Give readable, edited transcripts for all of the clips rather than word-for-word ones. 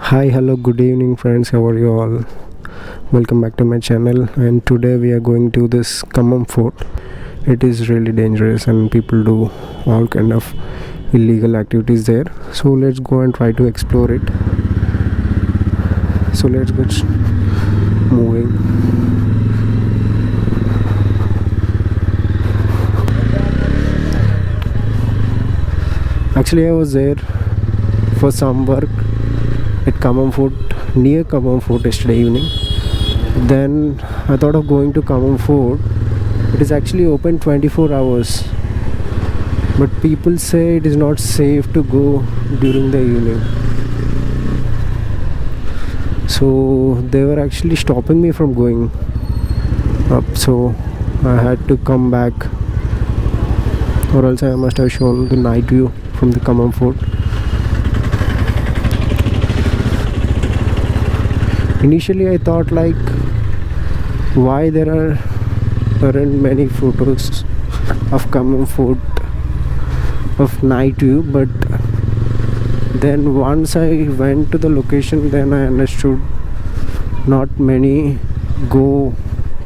Hi, hello, good evening, friends. How are you all? Welcome back to my channel. And today we are going to this Khammam fort. It is really dangerous, and people do all kind of illegal activities there. So let's go and try to explore it. So let's get moving. Actually, I was there for some work at Khammam Fort, near Khammam Fort yesterday evening. Then I thought of going to Khammam Fort. It is actually open 24 hours, but people say it is not safe to go during the evening. So they were actually stopping me from going up. So I had to come back, or else I must have shown the night view from the Khammam Fort. Initially I thought like, why there aren't many photos of Khammam Fort of night view, but then once I went to the location, then I understood not many go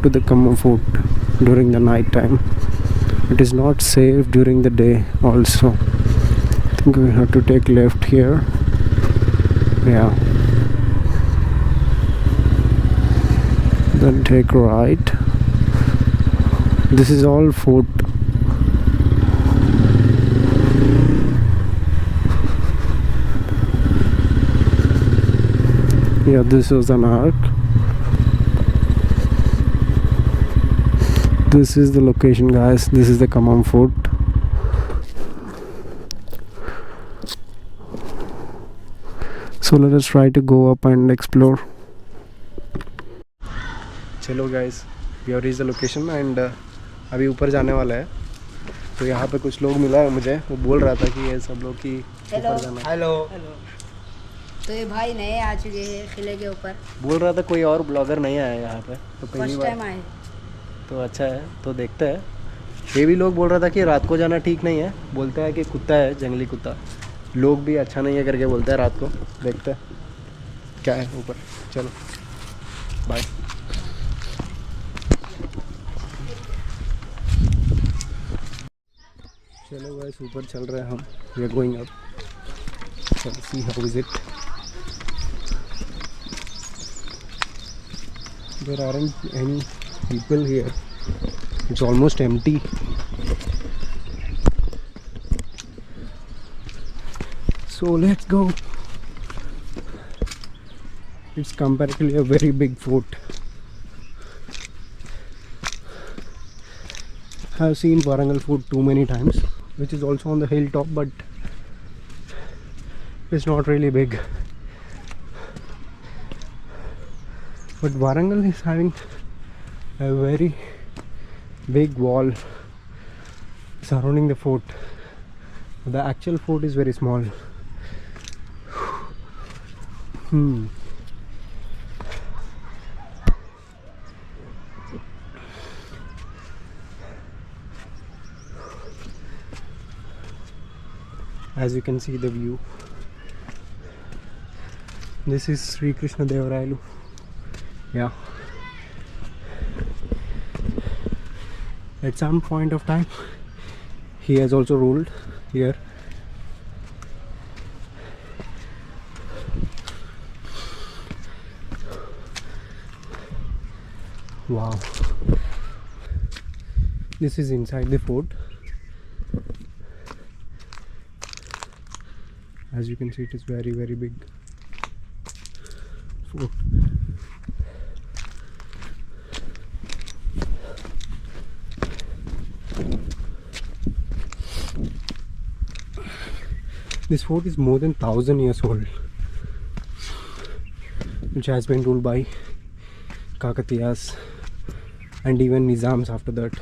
to the Khammam Fort during the night time. It is not safe during the day also. I think we have to take left here. Yeah, then take right. This is all fort. Yeah, this was an arc. This is the location, guys. This is the Khammam Fort. So let us try to go up and explore. चलो guys, we have reached the location and अभी ऊपर जाने वाला है. तो यहाँ पे कुछ लोग मिला है मुझे. वो बोल रहा था कि ये सब लोग की ऊपर जाना है. हेलो. तो ये भाई नए आ चुके हैं किले के ऊपर. बोल रहा था कोई और ब्लॉगर नहीं आया यहाँ पे, तो पहली बार आए. तो अच्छा है, तो देखते हैं. ये भी लोग बोल रहा था कि रात को जाना ठीक नहीं है. बोलता है कि कुत्ता है, जंगली कुत्ता. लोग भी अच्छा नहीं है करके बोलते हैं रात को. देखते हैं क्या है ऊपर. चलो बाय. चलो गाइस, ऊपर चल रहे हैं हम. We are going up. Let's see how is it. There aren't any people here. It's almost empty. So let's go. It's comparatively a very big fort. I've seen Warangal fort too many times, which is also on the hilltop, but it's not really big. But Warangal is having a very big wall surrounding the fort. The actual fort is very small. As you can see the view. This is Sri Krishna Devarailu. Yeah. At some point of time he has also ruled here. Wow, this is inside the fort. As you can see, it is very big fort. This fort is more than 1000 years old, which has been ruled by Kakatiyas and even Nizams after that.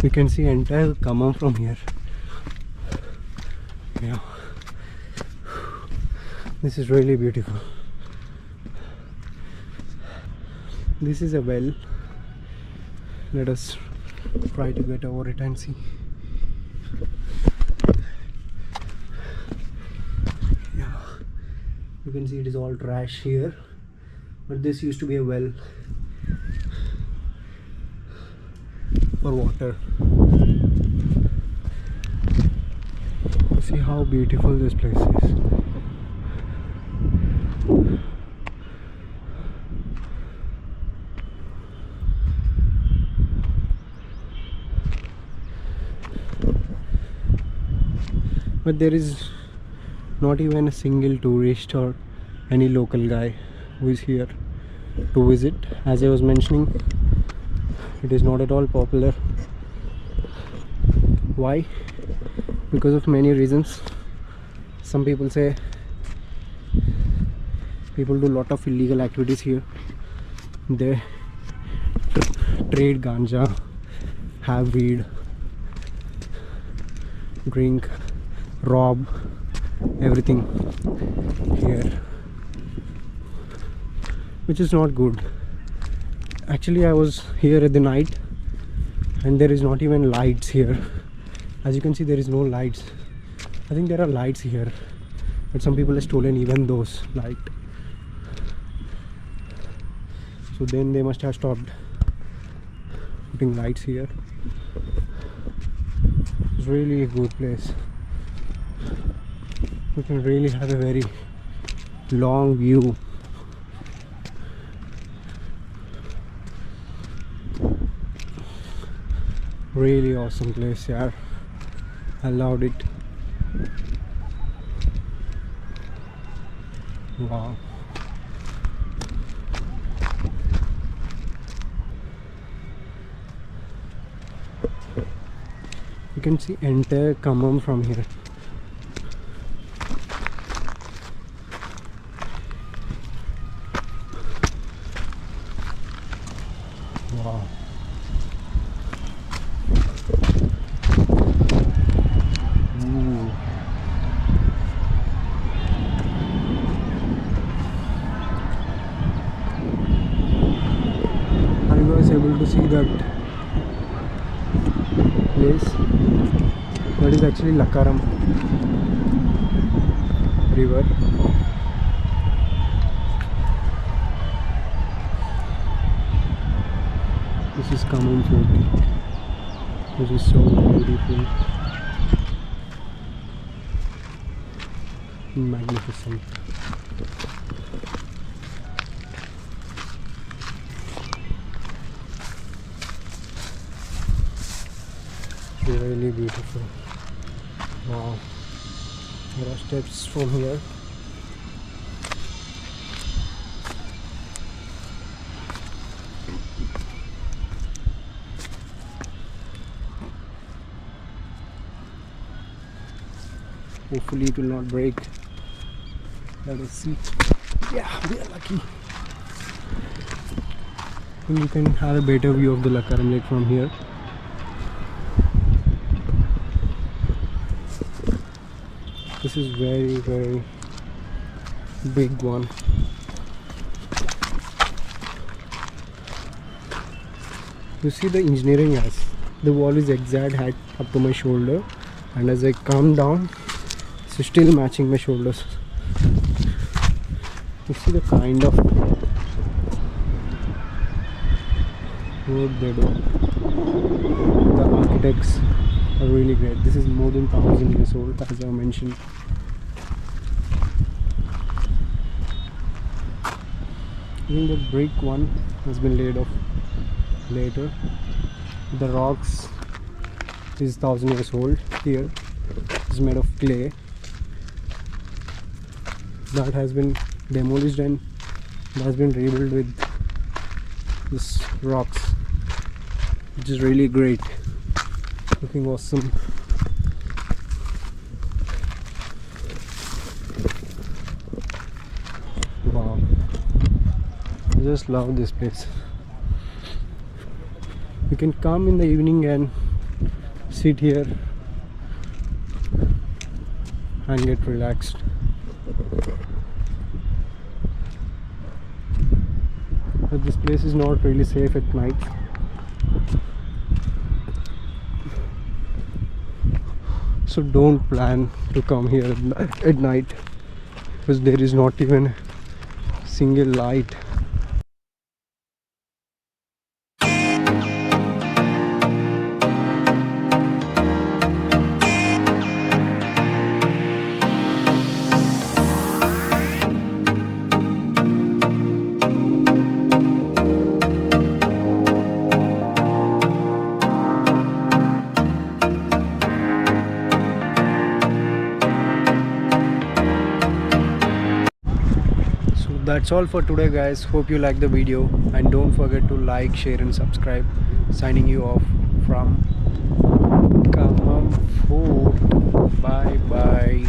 You can see entire Khammam from here. Yeah, this is really beautiful. This is a well let us try to get over it and see. Yeah, you can see it is all trash here, but this used to be a well for water. See how beautiful this place is. But there is not even a single tourist or any local guy who is here to visit. As I was mentioning, it is not at all popular. Why? Because of many reasons. Some people say people do a lot of illegal activities here. They trade ganja, have weed, drink, rob, everything here, which is not good. Actually, I was here at the night and there is not even lights here. As you can see, there is no lights. I think there are lights here, but some people have stolen even those lights. So then they must have stopped putting lights here. It's really a good place. You can really have a very long view. Really awesome place, yeah. I loved it. Wow. You can see entire Khammam from here. Wow. Ooh. Are you guys able to see that place? That is actually Khammam river. This is Khammam Fort, which is so beautiful, magnificent. Really beautiful. Wow. There are steps from here. Hopefully it will not break. Let us see. Yeah, we are lucky. And you can have a better view of the Khammam lake from here. This is very, very big one. You see the engineering as the wall is exact height up to my shoulder, and as I come down, it's still matching my shoulders. You see the kind of work they do. The architects are really great. This is more than 1,000 years old, as I mentioned. I think the brick one has been laid off later. The rocks is 1,000 years old. Here is made of clay that has been demolished and has been rebuilt with this rocks, which is really great. Looking awesome. Wow, I just love this place. You can come in the evening and sit here and get relaxed. But this place is not really safe at night. So don't plan to come here at night, because there is not even a single light. That's all for today, guys. Hope you like the video, and don't forget to like, share and subscribe. Signing you off from Khammam Fort. Bye bye.